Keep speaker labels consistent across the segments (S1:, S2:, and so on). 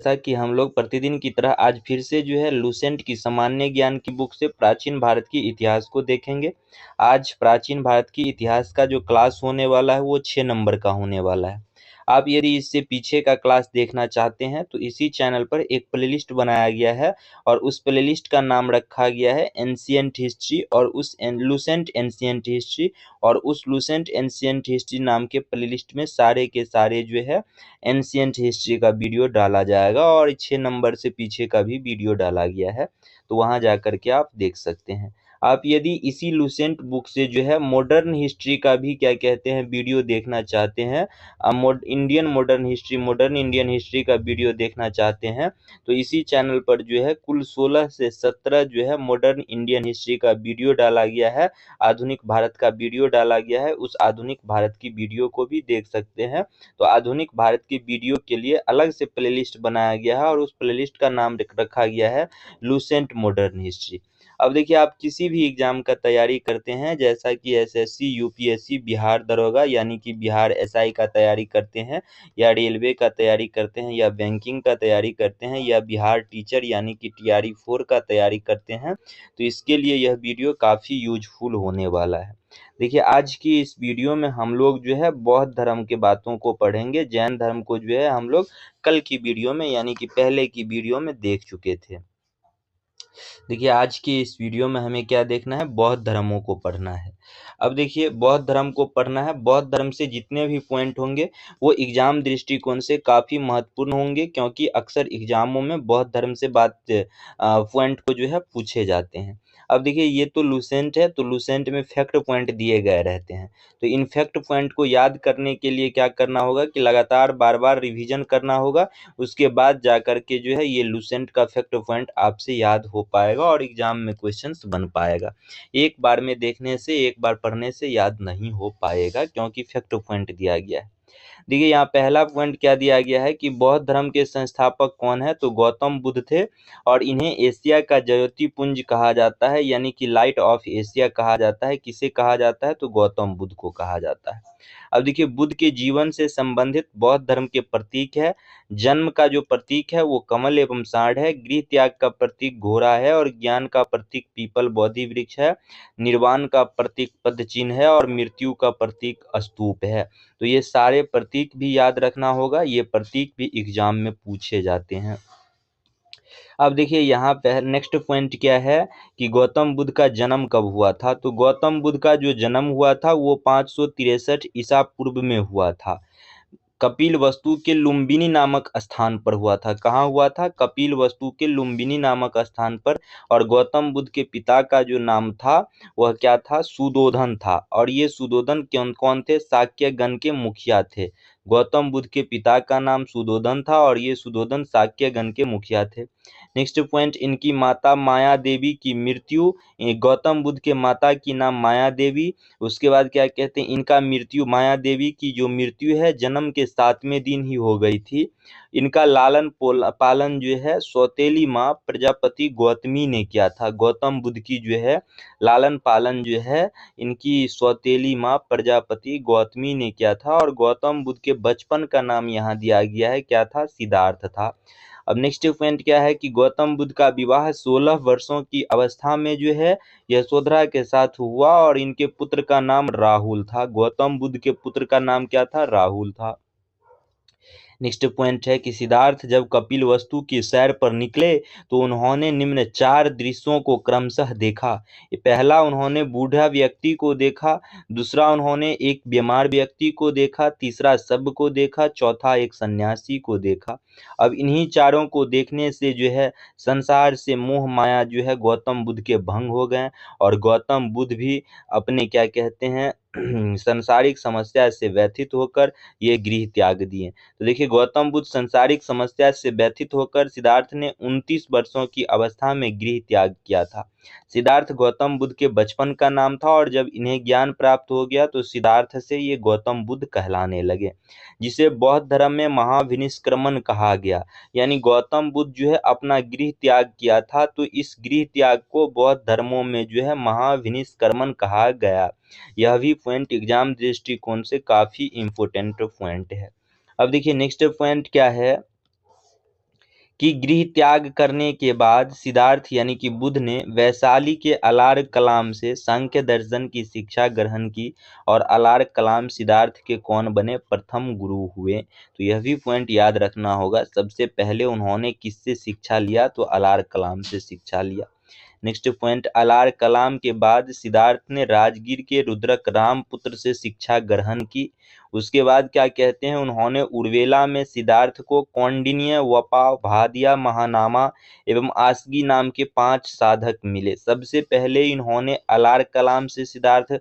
S1: जैसा कि हम लोग प्रतिदिन की तरह आज फिर से जो है लुसेंट की सामान्य ज्ञान की बुक से प्राचीन भारत की इतिहास को देखेंगे। आज प्राचीन भारत की इतिहास का जो क्लास होने वाला है वो 6 नंबर का होने वाला है। आप यदि इससे पीछे का क्लास देखना चाहते हैं तो इसी चैनल पर एक प्लेलिस्ट बनाया गया है और उस प्लेलिस्ट का नाम रखा गया है एंशिएंट हिस्ट्री और उस लुसेंट एंशिएंट हिस्ट्री और उस लुसेंट एंशिएंट हिस्ट्री नाम के प्लेलिस्ट में सारे के सारे जो है एंशिएंट हिस्ट्री का वीडियो डाला जाएगा और 6 नंबर से पीछे का भी वीडियो डाला गया है, तो वहां जाकर के आप देख सकते हैं। आप यदि इसी लुसेंट बुक से जो है मॉडर्न हिस्ट्री का भी क्या कहते हैं वीडियो देखना चाहते हैं, Indian modern history, modern Indian history का वीडियो देखना चाहते हैं, तो इसी चैनल पर जो है कुल 16 से 17 जो है मॉडर्न इंडियन हिस्ट्री का वीडियो डाला गया है, आधुनिक भारत का वीडियो डाला गया है। उस आधुनिक भारत की वीडियो को भी देख सकते हैं। तो आधुनिक भारत की वीडियो के लिए अलग से प्लेलिस्ट बनाया गया है और उस प्लेलिस्ट का नाम रखा गया है लुसेंट मॉडर्न हिस्ट्री। अब देखिए, आप किसी भी एग्जाम का तैयारी करते हैं, जैसा कि एसएससी, यूपीएससी, बिहार दरोगा यानी कि बिहार एसआई का तैयारी करते हैं, या रेलवे का तैयारी करते हैं, या बैंकिंग का तैयारी करते हैं, या बिहार टीचर यानी कि टीआरई 4 का तैयारी करते हैं, तो इसके लिए यह वीडियो काफ़ी यूजफुल होने वाला है। देखिए, आज की इस वीडियो में हम लोग जो है बौद्ध धर्म के बातों को पढ़ेंगे। जैन धर्म को जो है हम लोग कल की वीडियो में यानी कि पहले की वीडियो में देख चुके थे। देखिए, आज की इस वीडियो में हमें क्या देखना है, बौद्ध धर्मों को पढ़ना है। अब देखिए, बौद्ध धर्म को पढ़ना है। बौद्ध धर्म से जितने भी पॉइंट होंगे वो एग्जाम दृष्टिकोण से काफ़ी महत्वपूर्ण होंगे, क्योंकि अक्सर एग्जामों में बौद्ध धर्म से बात पॉइंट को जो है पूछे जाते हैं। अब देखिए, ये तो लुसेंट है, तो लुसेंट में फैक्ट पॉइंट दिए गए रहते हैं। तो इन फैक्ट पॉइंट को याद करने के लिए क्या करना होगा कि लगातार बार बार रिवीजन करना होगा। उसके बाद जाकर के जो है ये लुसेंट का फैक्ट पॉइंट आपसे याद हो पाएगा और एग्जाम में क्वेश्चंस बन पाएगा। एक बार में देखने से, एक बार पढ़ने से याद नहीं हो पाएगा, क्योंकि फैक्ट पॉइंट दिया गया है। देखिए, यहाँ पहला पॉइंट क्या दिया गया है कि बौद्ध धर्म के संस्थापक कौन है, तो गौतम बुद्ध थे और इन्हें एशिया का ज्योति पुंज कहा जाता है, यानी कि लाइट ऑफ एशिया कहा जाता है। किसे कहा जाता है, तो गौतम बुद्ध को कहा जाता है। अब देखिए, बुद्ध के जीवन से संबंधित बौद्ध धर्म के प्रतीक है। जन्म का जो प्रतीक है वो कमल एवं सांड है, गृह त्याग का प्रतीक घोड़ा है और ज्ञान का प्रतीक पीपल बोधि वृक्ष है, निर्वाण का प्रतीक पद चिन्ह है और मृत्यु का प्रतीक स्तूप है। तो ये सारे प्रतीक भी याद रखना होगा, ये प्रतीक भी एग्जाम में पूछे जाते हैं। अब देखिए, यहाँ पे नेक्स्ट पॉइंट क्या है कि गौतम बुद्ध का जन्म कब हुआ था, तो गौतम बुद्ध का जो जन्म हुआ था वो 563 ईसा पूर्व में हुआ था। कपिल वस्तु के लुम्बिनी नामक स्थान पर हुआ था। कहाँ हुआ था, कपिल वस्तु के लुम्बिनी नामक स्थान पर। और गौतम बुद्ध के पिता का जो नाम था वह क्या था, सुदोधन था। और ये सुदोधन कौन कौन थे, शाक्य गण के मुखिया थे। गौतम बुद्ध के पिता का नाम सुदोधन था और ये सुदोधन शाक्य गण के मुखिया थे। नेक्स्ट पॉइंट, इनकी माता माया देवी की मृत्यु। गौतम बुद्ध के माता की नाम माया देवी। उसके बाद क्या कहते हैं, इनका मृत्यु, माया देवी की जो मृत्यु है जन्म के 7वें दिन ही हो गई थी। इनका लालन पालन जो है सौतेली माँ प्रजापति गौतमी ने किया था। गौतम बुद्ध की जो है लालन पालन जो है इनकी सौतेली माँ प्रजापति गौतमी ने किया था। और गौतम बुद्ध के बचपन का नाम यहाँ दिया गया है, क्या था, सिद्धार्थ था। अब नेक्स्ट पॉइंट क्या है कि गौतम बुद्ध का विवाह 16 वर्षों की अवस्था में जो है यशोधरा के साथ हुआ और इनके पुत्र का नाम राहुल था। गौतम बुद्ध के पुत्र का नाम क्या था, राहुल था। नेक्स्ट पॉइंट है कि सिद्धार्थ जब कपिल वस्तु की सैर पर निकले तो उन्होंने निम्न 4 दृश्यों को क्रमशः देखा। पहला, उन्होंने बूढ़ा व्यक्ति को देखा। दूसरा, उन्होंने एक बीमार व्यक्ति को देखा। तीसरा, शव को देखा। चौथा, एक सन्यासी को देखा। अब इन्हीं चारों को देखने से जो है संसार से मोह माया जो है गौतम बुद्ध के भंग हो गए और गौतम बुद्ध भी अपने क्या कहते हैं सांसारिक समस्या से व्यथित होकर ये गृह त्याग दिए। तो देखिए, गौतम बुद्ध सांसारिक समस्या से व्यथित होकर सिद्धार्थ ने 29 वर्षों की अवस्था में गृह त्याग किया था। सिद्धार्थ गौतम बुद्ध के बचपन का नाम था और जब इन्हें ज्ञान प्राप्त हो गया तो सिद्धार्थ से ये गौतम बुद्ध कहलाने लगे, जिसे बौद्ध धर्म में महाविनिष्क्रमण कहा गया। यानी गौतम बुद्ध जो है अपना गृह त्याग किया था, तो इस गृह त्याग को बौद्ध धर्मों में जो है महाविनिष्क्रमण कहा गया। यह भी पॉइंट एग्जाम दृष्टिकोण से काफी इंपोर्टेंट पॉइंट है। अब देखिए, नेक्स्ट पॉइंट क्या है कि गृह त्याग करने के बाद सिद्धार्थ यानी कि बुद्ध ने वैशाली के अलार कलाम से सांख्य दर्शन की शिक्षा ग्रहण की और अलार कलाम सिद्धार्थ के कौन बने, प्रथम गुरु हुए। तो यह भी पॉइंट याद रखना होगा। सबसे पहले उन्होंने किससे शिक्षा लिया, तो अलार कलाम से शिक्षा लिया। नेक्स्ट पॉइंट, अलार कलाम के बाद सिद्धार्थ ने राजगीर के रुद्रक रामपुत्र से शिक्षा ग्रहण की। उसके बाद क्या कहते हैं, उन्होंने उर्वेला में सिद्धार्थ को कौंडिन्य, वपा, भादिया, महानामा एवं आसगी नाम के 5 साधक मिले। सबसे पहले इन्होंने अलार कलाम से सिद्धार्थ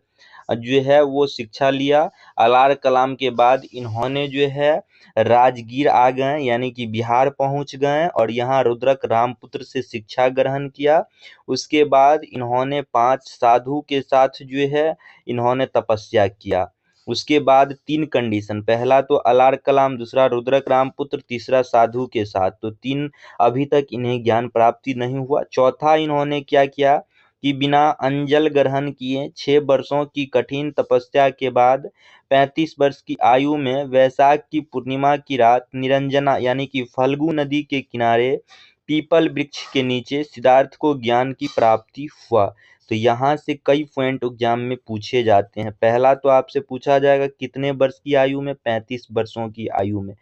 S1: जो है वो शिक्षा लिया। अलार कलाम के बाद इन्होंने जो है राजगीर आ गए यानी कि बिहार पहुंच गए और यहाँ रुद्रक रामपुत्र से शिक्षा ग्रहण किया। उसके बाद इन्होंने 5 साधु के साथ जो है इन्होंने तपस्या किया। उसके बाद 3 कंडीशन, पहला तो अलार कलाम, दूसरा रुद्रक रामपुत्र, तीसरा साधु के साथ। तो 3 अभी तक इन्हें ज्ञान प्राप्ति नहीं हुआ। चौथा इन्होंने क्या किया कि बिना अंजल ग्रहण किए 6 वर्षों की कठिन तपस्या के बाद 35 वर्ष की आयु में वैशाख की पूर्णिमा की रात निरंजना यानी कि फल्गु नदी के किनारे पीपल वृक्ष के नीचे सिद्धार्थ को ज्ञान की प्राप्ति हुआ। तो यहाँ से कई पॉइंट एग्जाम में पूछे जाते हैं। पहला तो आपसे पूछा जाएगा कितने वर्ष की आयु में, 35 वर्षों की आयु में।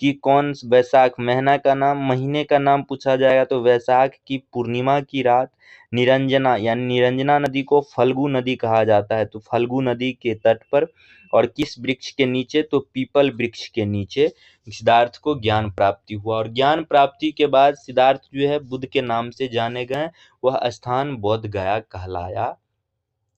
S1: कि कौन वैशाख महीना का नाम, महीने का नाम पूछा जाएगा तो वैशाख की पूर्णिमा की रात निरंजना यानी निरंजना नदी को फल्गु नदी कहा जाता है, तो फल्गु नदी के तट पर और किस वृक्ष के नीचे, तो पीपल वृक्ष के नीचे सिद्धार्थ को ज्ञान प्राप्ति हुआ। और ज्ञान प्राप्ति के बाद सिद्धार्थ जो है बुद्ध के नाम से जाने गए। वह स्थान बोध गया कहलाया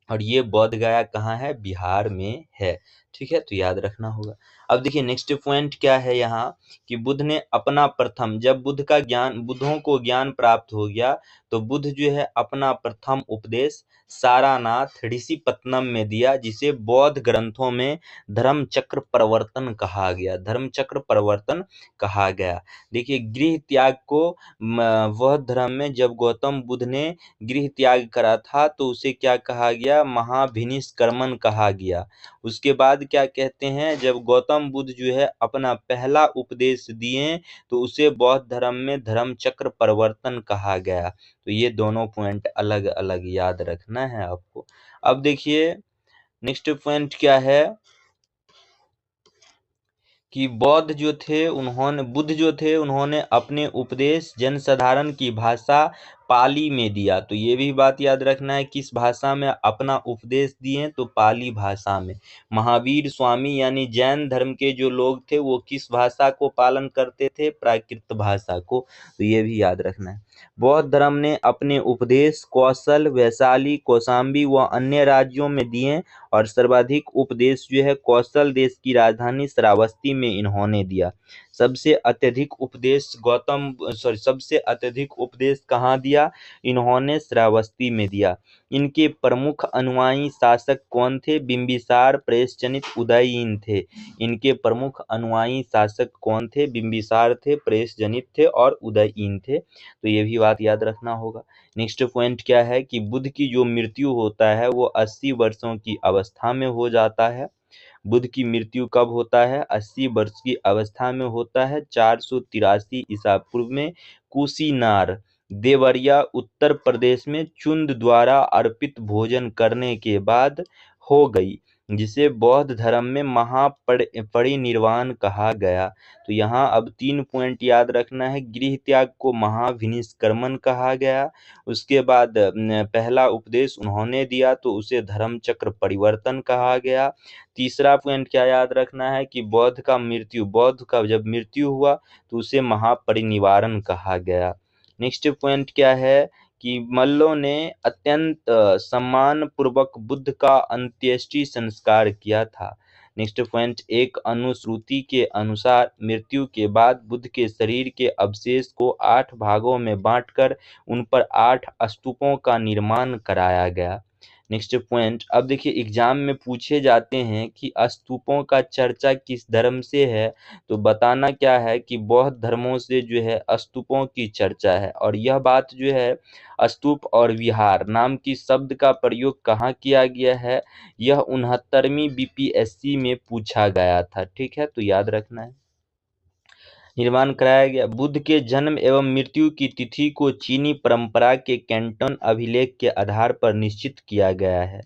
S1: और ये बोध गया कहाँ है, बिहार में है। ठीक है, तो याद रखना होगा। अब देखिए नेक्स्ट पॉइंट क्या है यहाँ कि बुद्ध ने अपना प्रथम, जब बुद्धों को ज्ञान प्राप्त हो गया तो बुद्ध जो है अपना प्रथम उपदेश सारानाथ ऋषिपत्तनम में दिया, जिसे बौद्ध ग्रंथों में धर्म चक्र प्रवर्तन कहा गया। धर्म चक्र प्रवर्तन कहा गया। देखिए गृह त्याग को बौद्ध धर्म में जब गौतम बुद्ध ने गृह त्याग करा था तो उसे क्या कहा गया, महाभिनिष्क्रमण कहा गया। उसके बाद क्या कहते हैं, जब गौतम बुद्ध जो है अपना पहला उपदेश दिए तो उसे बौद्ध धर्म में धर्म चक्र प्रवर्तन कहा गया। तो ये दोनों पॉइंट अलग अलग याद रखना है आपको। अब देखिए नेक्स्ट पॉइंट क्या है कि बुद्ध जो थे उन्होंने अपने उपदेश जनसाधारण की भाषा पाली में दिया। तो ये भी बात याद रखना है, किस भाषा में अपना उपदेश दिए, तो पाली भाषा में। महावीर स्वामी यानी जैन धर्म के जो लोग थे वो किस भाषा को पालन करते थे, प्राकृत भाषा को। तो ये भी याद रखना है। बौद्ध धर्म ने अपने उपदेश कौशल, वैशाली, कौशाम्बी व अन्य राज्यों में दिए और सर्वाधिक उपदेश जो है कौशल देश की राजधानी श्रावस्ती में इन्होंने दिया। सबसे अत्यधिक उपदेश कहाँ दिया, इन्होंने श्रावस्ती में दिया। इनके प्रमुख अनुयायी शासक कौन थे, बिंबिसार, प्रेसजनित, उदयीन थे। इनके प्रमुख अनुयायी शासक कौन थे, बिंबिसार थे, प्रेसजनित थे और उदयीन थे। तो ये भी बात याद रखना होगा। नेक्स्ट पॉइंट क्या है कि बुद्ध की जो मृत्यु होता है वो 80 वर्षों की अवस्था में हो जाता है। बुद्ध की मृत्यु कब होता है, 80 वर्ष की अवस्था में होता है। 483 ईसा पूर्व में कुशीनार देवरिया उत्तर प्रदेश में चुंद द्वारा अर्पित भोजन करने के बाद हो गई, जिसे बौद्ध धर्म में महापरिनिर्वाण कहा गया। तो यहाँ अब 3 पॉइंट याद रखना है। गृह त्याग को महाभिनिष्क्रमण कहा गया। उसके बाद पहला उपदेश उन्होंने दिया तो उसे धर्म चक्र परिवर्तन कहा गया। तीसरा पॉइंट क्या याद रखना है कि बौद्ध का जब मृत्यु हुआ तो उसे महापरिनिर्वाण कहा गया। नेक्स्ट पॉइंट क्या है कि मल्लों ने अत्यंत सम्मान पूर्वक बुद्ध का अंत्येष्टि संस्कार किया था। नेक्स्ट पॉइंट, एक अनुश्रुति के अनुसार मृत्यु के बाद बुद्ध के शरीर के अवशेष को 8 भागों में बांटकर उन पर 8 स्तूपों का निर्माण कराया गया। नेक्स्ट पॉइंट, अब देखिए एग्जाम में पूछे जाते हैं कि स्तूपों का चर्चा किस धर्म से है, तो बताना क्या है कि बौद्ध धर्मों से जो है स्तूपों की चर्चा है। और यह बात जो है स्तूप और विहार नाम की शब्द का प्रयोग कहाँ किया गया है, यह 69वीं बीपीएससी में पूछा गया था। ठीक है, तो याद रखना है। निर्माण कराया गया। बुद्ध के जन्म एवं मृत्यु की तिथि को चीनी परंपरा के कैंटन अभिलेख के आधार पर निश्चित किया गया है।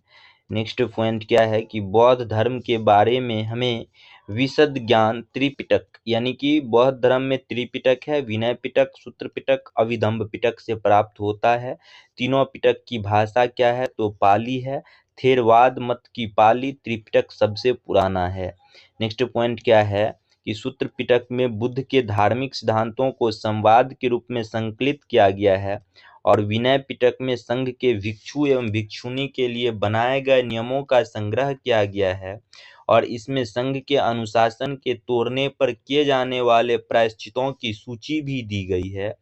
S1: नेक्स्ट पॉइंट क्या है कि बौद्ध धर्म के बारे में हमें विशद ज्ञान त्रिपिटक, यानी कि बौद्ध धर्म में त्रिपिटक है, विनय पिटक, सूत्र पिटक, अभिधम्म पिटक से प्राप्त होता है। तीनों पिटक की भाषा क्या है तो पाली है। थेरवाद मत की पाली त्रिपिटक सबसे पुराना है। नेक्स्ट पॉइंट क्या है कि सूत्र पिटक में बुद्ध के धार्मिक सिद्धांतों को संवाद के रूप में संकलित किया गया है और विनय पिटक में संघ के भिक्षु एवं भिक्षुणी के लिए बनाए गए नियमों का संग्रह किया गया है और इसमें संघ के अनुशासन के तोड़ने पर किए जाने वाले प्रायश्चितों की सूची भी दी गई है।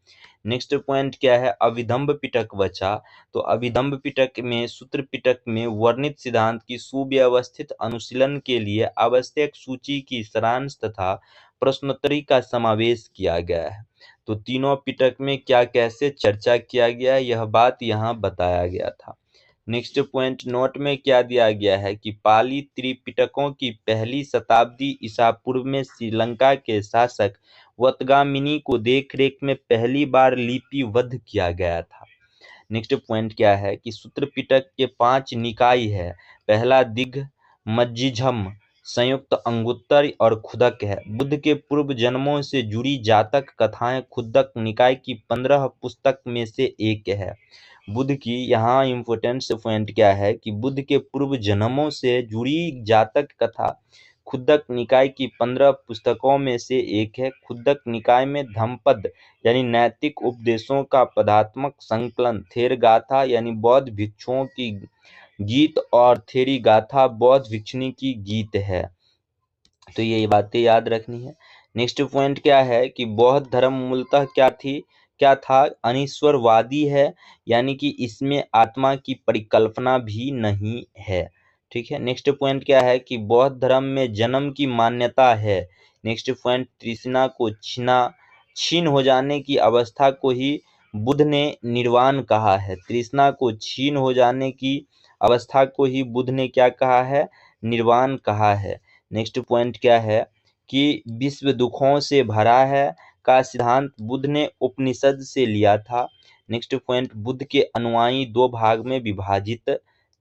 S1: नेक्स्ट पॉइंट क्या है, अभिधम्म पिटक बचा। तो अभिधम्म पिटक में सूत्र पिटक में वर्णित सिद्धांत की सुव्यवस्थित अनुशीलन के लिए आवश्यक सूची की सारांश तथा प्रश्नोत्तरी का समावेश किया गया है। तो तीनों पिटक में क्या कैसे चर्चा किया गया यह बात यहाँ बताया गया था। नेक्स्ट पॉइंट नोट में क्या दिया गया है कि पाली त्रिपिटकों की पहली शताब्दी ईसा पूर्व में श्रीलंका के शासक वतगामिनी को देखरेख में पहली बार लिपिबद्ध किया गया था। नेक्स्ट पॉइंट क्या है कि सूत्र पिटक के 5 निकाय है। पहला दिग्घ, मज्जिझम, संयुक्त अंगुत्तर और खुदक है। बुद्ध के पूर्व जन्मों से जुड़ी जातक कथाएं खुदक निकाय की 15 पुस्तक में से एक है। बुद्ध की यहाँ इम्पोर्टेंट पॉइंट क्या है कि बुद्ध के पूर्व जन्मों से जुड़ी जातक कथा खुदक निकाय की 15 पुस्तकों में से एक है। खुदक निकाय में धम्मपद यानी नैतिक उपदेशों का पदात्मक संकलन, थेर गाथा यानी बौद्ध भिक्षुओं की गीत और थेरी गाथा बौद्ध भिक्षुणी की गीत है। तो ये बातें याद रखनी है। नेक्स्ट पॉइंट क्या है कि बौद्ध धर्म मूलतः क्या था, अनीश्वरवादी है, यानी कि इसमें आत्मा की परिकल्पना भी नहीं है। ठीक है। नेक्स्ट पॉइंट क्या है कि बौद्ध धर्म में जन्म की मान्यता है। नेक्स्ट पॉइंट तृष्णा को छीन हो जाने की अवस्था को ही बुद्ध ने निर्वाण कहा है। तृष्णा को छीन हो जाने की अवस्था को ही बुद्ध ने क्या कहा है, निर्वाण कहा है। नेक्स्ट पॉइंट क्या है कि विश्व दुखों से भरा है का सिद्धांत बुद्ध ने उपनिषद से लिया था। नेक्स्ट पॉइंट बुद्ध के अनुयायी 2 भाग में विभाजित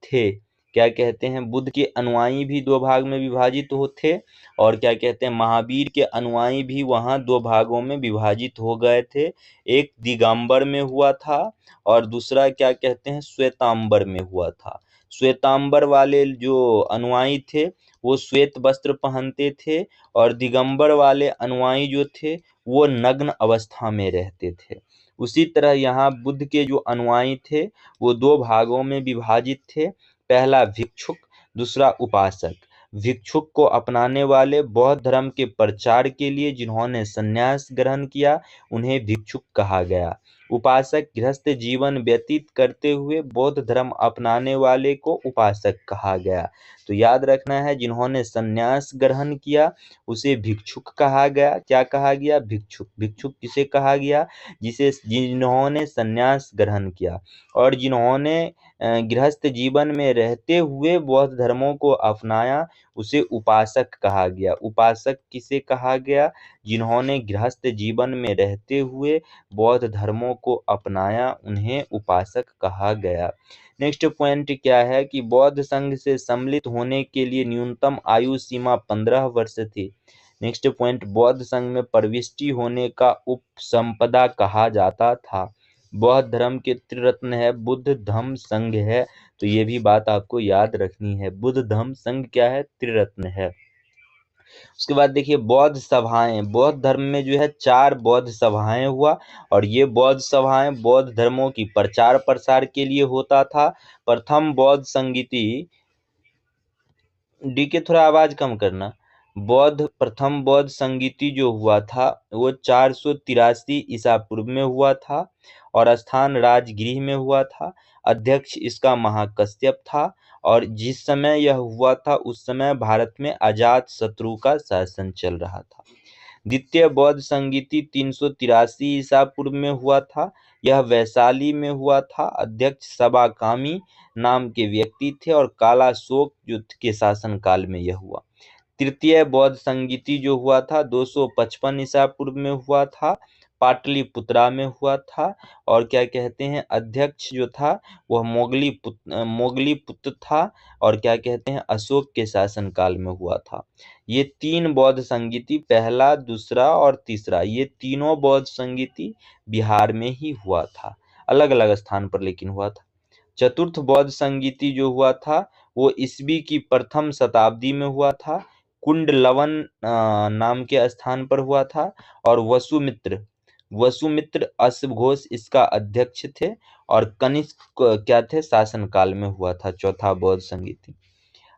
S1: थे। क्या कहते हैं, बुद्ध के अनुयायी भी 2 भाग में विभाजित थे और क्या कहते हैं महावीर के अनुयायी भी वहां 2 भागों में विभाजित हो गए थे। एक दिगंबर में हुआ था और दूसरा क्या कहते हैं श्वेतांबर में हुआ था। श्वेतांबर वाले जो अनुयायी थे वो श्वेत वस्त्र पहनते थे और दिगंबर वाले अनुयायी जो थे वो नग्न अवस्था में रहते थे। उसी तरह यहाँ बुद्ध के जो अनुयायी थे वो 2 भागों में विभाजित थे। पहला भिक्षुक, दूसरा उपासक। भिक्षुक को अपनाने वाले बौद्ध धर्म के प्रचार के लिए जिन्होंने संन्यास ग्रहण किया उन्हें भिक्षुक कहा गया। उपासक गृहस्थ जीवन व्यतीत करते हुए बौद्ध धर्म अपनाने वाले को उपासक कहा गया। तो याद रखना है जिन्होंने संन्यास ग्रहण किया उसे भिक्षुक कहा गया। क्या कहा गया, भिक्षुक। भिक्षुक किसे कहा गया, जिन्होंने संन्यास ग्रहण किया। और जिन्होंने गृहस्थ जीवन में रहते हुए बौद्ध धर्मों को अपनाया उसे उपासक कहा गया। उपासक किसे कहा गया, जिन्होंने गृहस्थ जीवन में रहते हुए बौद्ध धर्मों को अपनाया उन्हें उपासक कहा गया। नेक्स्ट पॉइंट क्या है कि बौद्ध संघ से सम्मिलित होने के लिए न्यूनतम आयु सीमा 15 वर्ष थी। नेक्स्ट पॉइंट बौद्ध संघ में प्रविष्टि होने का उपसंपदा कहा जाता था। बौद्ध धर्म के त्रिरत्न है बुद्ध धम्म संघ है। तो ये भी बात आपको याद रखनी है, बुद्ध धम्म संघ क्या है, त्रिरत्न है। उसके बाद देखिए बौद्ध सभाएं। बौद्ध धर्म में जो है 4 बौद्ध सभाएं हुआ और ये बौद्ध सभाएं बौद्ध धर्मों की प्रचार प्रसार के लिए होता था। प्रथम बौद्ध संगीति, डीके थोड़ा आवाज कम करना। प्रथम बौद्ध संगीति जो हुआ था वो 483 ईसा पूर्व में हुआ था और स्थान राजगृह में हुआ था। अध्यक्ष इसका महाकश्यप था और जिस समय यह हुआ था उस समय भारत में अजात शत्रु का शासन चल रहा था। द्वितीय बौद्ध संगीति 383 ईसा पूर्व में हुआ था। यह वैशाली में हुआ था। अध्यक्ष सबाकामी नाम के व्यक्ति थे और काला शोक युद्ध के शासन काल में यह हुआ। तृतीय बौद्ध संगीति जो हुआ था 255 ईसा पूर्व में हुआ था, पाटलिपुत्रा में हुआ था। और क्या कहते हैं, अध्यक्ष जो था वह मोगली पुत्र था, और क्या कहते हैं, अशोक के शासन काल में हुआ था। ये 3 बौद्ध संगीति, पहला, दूसरा और तीसरा, ये तीनों बौद्ध संगीति बिहार में ही हुआ था, अलग अलग स्थान पर लेकिन हुआ था। चतुर्थ बौद्ध संगीति जो हुआ था वो ईस्वी की प्रथम शताब्दी में हुआ था, कुंडलवन नाम के स्थान पर हुआ था। और वसुमित्र अश्वघोष इसका अध्यक्ष थे, और कनिष्क क्या थे, शासन काल में हुआ था चौथा बौद्ध संगीति।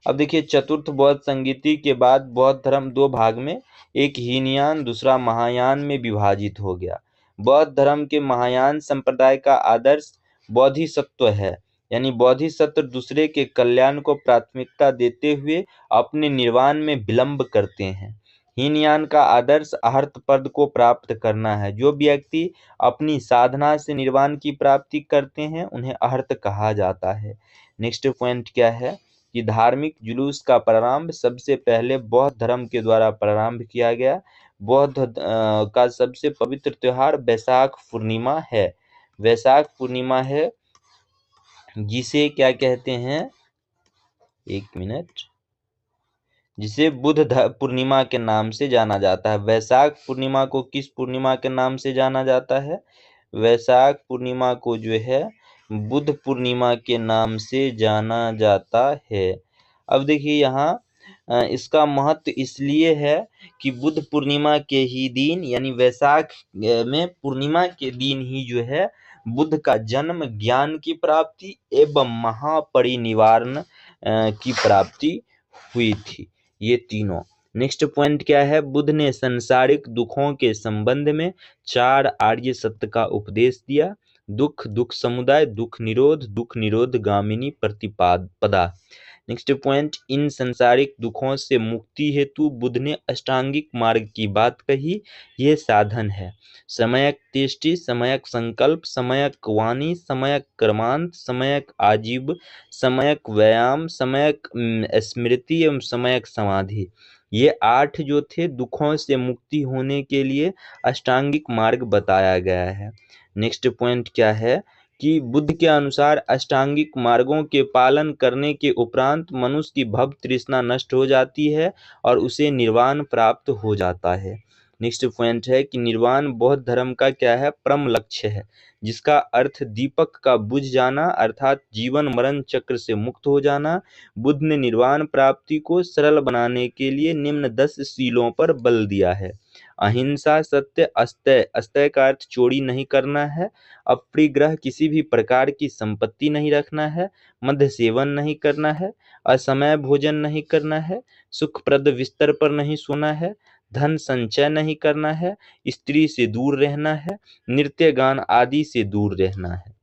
S1: अब देखिए, चतुर्थ बौद्ध संगीति के बाद बौद्ध धर्म 2 भाग में, एक हीनयान दूसरा महायान में विभाजित हो गया। बौद्ध धर्म के महायान संप्रदाय का आदर्श बोधिसत्व है, यानी बोधिसत्व दूसरे के कल्याण को प्राथमिकता देते हुए अपने निर्वाण में विलंब करते हैं। हीनयान का आदर्श अहर्त पद को प्राप्त करना है। जो व्यक्ति अपनी साधना से निर्वाण की प्राप्ति करते हैं उन्हें अहर्त कहा जाता है। नेक्स्ट पॉइंट क्या है कि धार्मिक जुलूस का प्रारंभ सबसे पहले बौद्ध धर्म के द्वारा प्रारंभ किया गया। बौद्ध का सबसे पवित्र त्योहार वैशाख पूर्णिमा है। वैशाख पूर्णिमा है, जिसे क्या कहते हैं, एक मिनट, जिसे पूर्णिमा के नाम से जाना जाता है। वैशाख पूर्णिमा को किस पूर्णिमा के नाम से जाना जाता है? वैशाख पूर्णिमा को जो है बुद्ध पूर्णिमा के नाम से जाना जाता है। अब देखिए यहाँ इसका महत्व इसलिए है कि बुद्ध पूर्णिमा के ही दिन, यानी वैशाख में पूर्णिमा के दिन ही जो है बुद्ध का जन्म, ज्ञान की प्राप्ति एवं महापरिनिर्वाण की प्राप्ति हुई थी। ये तीनों। नेक्स्ट पॉइंट क्या है? बुद्ध ने संसारिक दुखों के संबंध में 4 आर्य सत्य का उपदेश दिया। दुख, दुख समुदाय, दुख निरोध गामिनी प्रतिपदा। नेक्स्ट पॉइंट, इन संसारिक दुखों से मुक्ति हेतु बुद्ध ने अष्टांगिक मार्ग की बात कही। ये साधन है समयक दृष्टि, समयक संकल्प, समयक वाणी, समयक कर्मांत, समयक आजीव, समयक व्यायाम, समयक स्मृति एवं समयक समाधि। ये 8 जो थे दुखों से मुक्ति होने के लिए अष्टांगिक मार्ग बताया गया है। नेक्स्ट पॉइंट क्या है कि बुद्ध के अनुसार अष्टांगिक मार्गों के पालन करने के उपरांत मनुष्य की भव तृष्णा नष्ट हो जाती है और उसे निर्वाण प्राप्त हो जाता है। नेक्स्ट पॉइंट है कि निर्वाण बौद्ध धर्म का क्या है? परम लक्ष्य है, जिसका अर्थ दीपक का बुझ जाना अर्थात जीवन मरण चक्र से मुक्त हो जाना। बुद्ध ने निर्वाण प्राप्ति को सरल बनाने के लिए निम्न 10 शीलों पर बल दिया है। अहिंसा, सत्य, अस्तेय, अस्तेय का अर्थ चोरी नहीं करना है, अपरिग्रह, किसी भी प्रकार की संपत्ति नहीं रखना है, मद्य सेवन नहीं करना है, असमय भोजन नहीं करना है, सुखप्रद बिस्तर पर नहीं सोना है, धन संचय नहीं करना है, स्त्री से दूर रहना है, नृत्य गान आदि से दूर रहना है।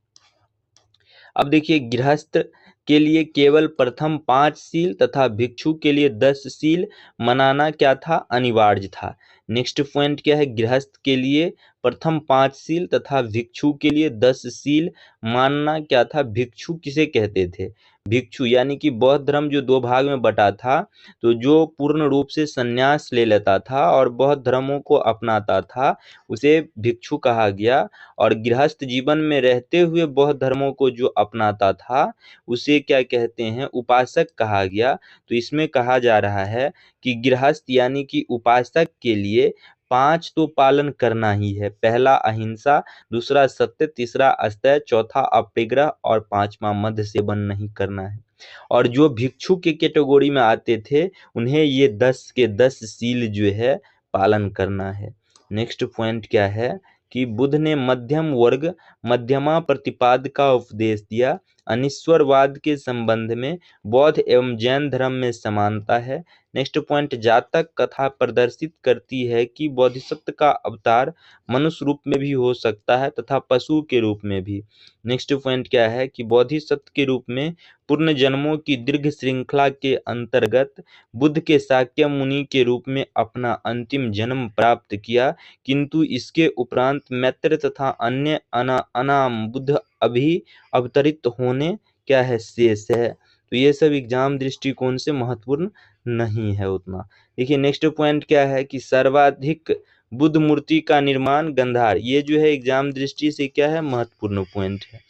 S1: अब देखिए, गृहस्थ के लिए केवल प्रथम 5 शील तथा भिक्षु के लिए 10 शील मनाना क्या था? अनिवार्य था। नेक्स्ट पॉइंट क्या है? गृहस्थ के लिए प्रथम 5 शील तथा भिक्षु के लिए 10 शील मानना क्या था? भिक्षु किसे कहते थे? भिक्षु यानी कि बौद्ध धर्म जो 2 भाग में बटा था, तो जो पूर्ण रूप से संन्यास ले लेता था और बौद्ध धर्मों को अपनाता था उसे भिक्षु कहा गया, और गृहस्थ जीवन में रहते हुए बौद्ध धर्मों को जो अपनाता था उसे क्या कहते हैं? उपासक कहा गया। तो इसमें कहा जा रहा है कि गृहस्थ यानी कि उपासक के लिए 5 तो पालन करना ही है। पहला अहिंसा, दूसरा सत्य, तीसरा अस्तेय, चौथा अपरिग्रह और 5वां मद्य सेवन नहीं करना है। और जो भिक्षु के कैटेगरी में आते थे उन्हें ये 10 के 10 शील जो है पालन करना है। नेक्स्ट पॉइंट क्या है कि बुद्ध ने मध्यम वर्ग, मध्यमा प्रतिपाद का उपदेश दिया। अनिश्वरवाद के संबंध में बौद्ध एवं जैन धर्म में समानता है। नेक्स्ट पॉइंट, जातक कथा प्रदर्शित करती है कि बोधिसत्व का अवतार मनुष्य रूप में भी हो सकता है तथा पशु के रूप में भी। नेक्स्ट पॉइंट क्या है कि बोधिसत्व के रूप में पूर्ण जन्मों की दीर्घ श्रृंखला के अंतर्गत बुद्ध के शाक्य मुनि के रूप में अपना अंतिम जन्म प्राप्त किया, किंतु इसके उपरांत मैत्र तथा अन्य अनाम बुद्ध अभी अवतरित होने क्या है? शेष है। तो ये सब एग्जाम दृष्टिकोण से महत्वपूर्ण नहीं है उतना। देखिए नेक्स्ट पॉइंट क्या है कि सर्वाधिक बुद्ध मूर्ति का निर्माण गंधार, ये जो है एग्जाम दृष्टि से क्या है, महत्वपूर्ण पॉइंट है।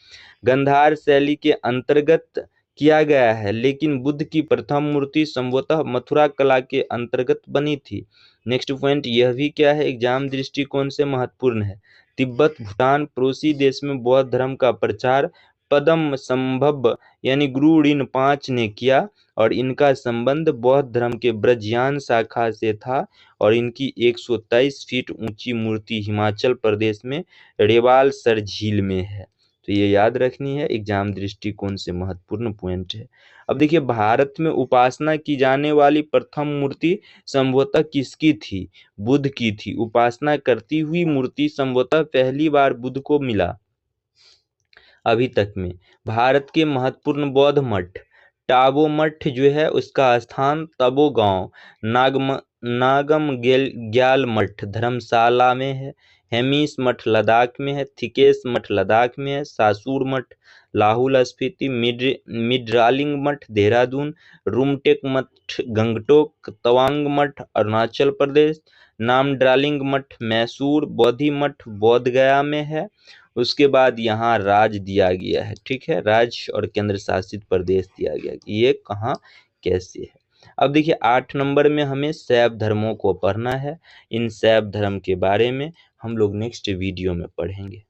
S1: गंधार शैली के अंतर्गत किया गया है, लेकिन बुद्ध की प्रथम मूर्ति संभवतः मथुरा कला के अंतर्गत बनी थी। नेक्स्ट पॉइंट यह भी क्या है, एग्जाम दृष्टिकोण से महत्वपूर्ण है। तिब्बत भूटान पड़ोसी देश में बौद्ध धर्म का प्रचार पद्म संभव यानी गुरु रिनपांच ने किया, और इनका संबंध बौद्ध धर्म के ब्रजयान शाखा से था, और इनकी 123 फीट ऊंची मूर्ति हिमाचल प्रदेश में रेवालसर झील में है। तो ये याद रखनी है, एग्जाम दृष्टिकोण से महत्वपूर्ण पॉइंट है। अब देखिए भारत में उपासना की जाने वाली प्रथम मूर्ति संभवतः किसकी थी, बुद्ध की थी। उपासना करती हुई मूर्ति संभवतः पहली बार बुद्ध को मिला अभी तक में। भारत के महत्वपूर्ण बौद्ध मठ, टाबो मठ जो है उसका स्थान तबो गांव नागम ग्याल मठ धर्मशाला में है। हेमिस मठ लद्दाख में है। थिकेस मठ लद्दाख में है। सासुर मठ लाहौल स्पीति। मिड्रालिंग मठ देहरादून। रूमटेक मठ गंगटोक। तवांग मठ अरुणाचल प्रदेश। नामड्रालिंग मठ मैसूर। बोधि मठ बोध गया में है। उसके बाद यहाँ राज्य दिया गया है, ठीक है, राज्य और केंद्र शासित प्रदेश दिया गया कि ये कहाँ कैसे है। अब देखिए 8 नंबर में हमें शैव धर्मों को पढ़ना है। इन शैव धर्म के बारे में हम लोग नेक्स्ट वीडियो में पढ़ेंगे।